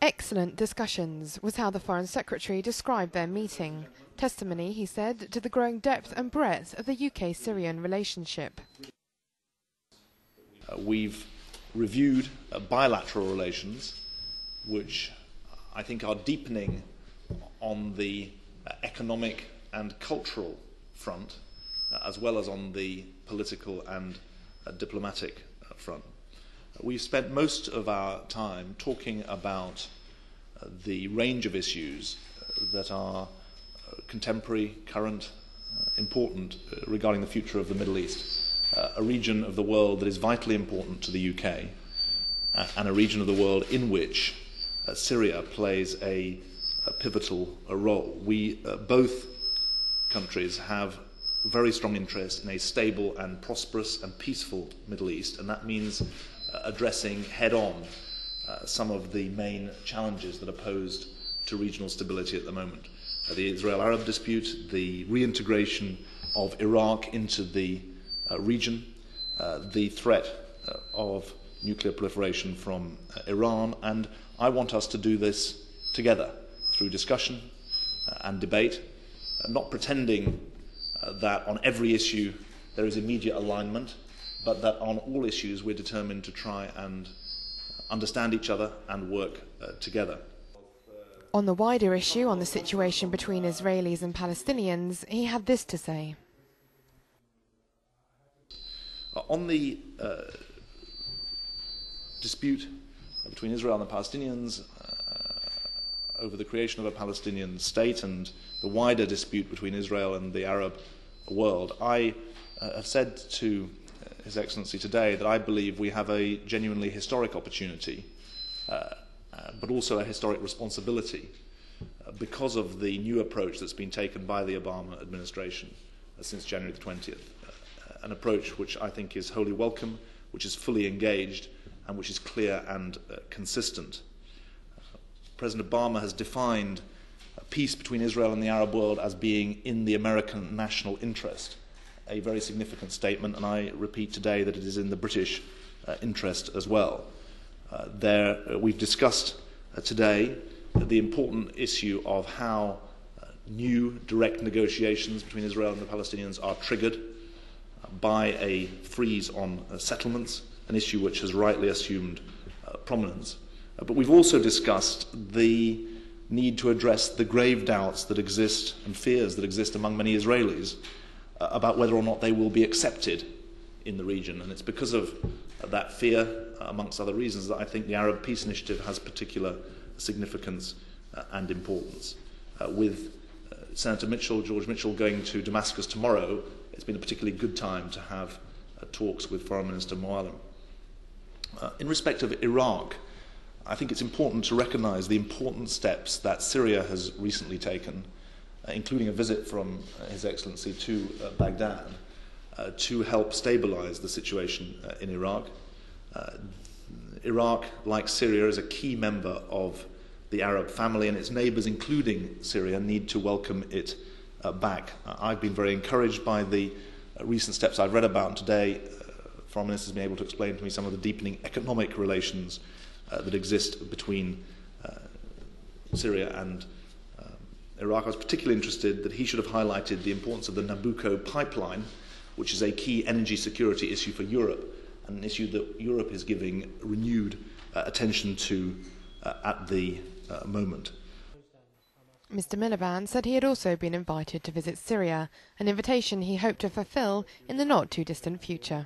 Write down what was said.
Excellent discussions was how the Foreign Secretary described their meeting. Testimony, he said, to the growing depth and breadth of the UK-Syrian relationship. We've reviewed bilateral relations, which I think are deepening on the economic and cultural front, as well as on the political and diplomatic front. We've spent most of our time talking about the range of issues that are contemporary, current, important regarding the future of the Middle East, a region of the world that is vitally important to the UK, and a region of the world in which Syria plays a pivotal role. We, both countries, have very strong interest in a stable and prosperous and peaceful Middle East, and that means addressing head-on some of the main challenges that are posed to regional stability at the moment. The Israel-Arab dispute, the reintegration of Iraq into the region, the threat of nuclear proliferation from Iran, and I want us to do this together through discussion and debate, not pretending that on every issue there is immediate alignment, but that on all issues we're determined to try and understand each other and work together. On the wider issue on the situation between Israelis and Palestinians, he had this to say. On the dispute between Israel and the Palestinians over the creation of a Palestinian state and the wider dispute between Israel and the Arab world, I have said to His Excellency today that I believe we have a genuinely historic opportunity, but also a historic responsibility because of the new approach that's been taken by the Obama administration since January the 20th. An approach which I think is wholly welcome, which is fully engaged, and which is clear and consistent. President Obama has defined peace between Israel and the Arab world as being in the American national interest, a very significant statement, and I repeat today that it is in the British interest as well. We've discussed today the important issue of how new direct negotiations between Israel and the Palestinians are triggered by a freeze on settlements, an issue which has rightly assumed prominence. But we've also discussed the need to address the grave doubts that exist and fears that exist among many Israelis about whether or not they will be accepted in the region. And it's because of that fear, amongst other reasons, that I think the Arab Peace Initiative has particular significance and importance. With Senator Mitchell, George Mitchell, going to Damascus tomorrow, it's been a particularly good time to have talks with Foreign Minister al-Muallem. In respect of Iraq, I think it's important to recognise the important steps that Syria has recently taken, including a visit from His Excellency to Baghdad, to help stabilise the situation in Iraq. Iraq, like Syria, is a key member of the Arab family, and its neighbours, including Syria, need to welcome it back. I've been very encouraged by the recent steps I've read about today. Foreign Minister has been able to explain to me some of the deepening economic relations that exist between Syria and Iraq. I was particularly interested that he should have highlighted the importance of the Nabucco pipeline, which is a key energy security issue for Europe, and an issue that Europe is giving renewed attention to at the moment. Mr. Miliband said he had also been invited to visit Syria, an invitation he hoped to fulfil in the not-too-distant future.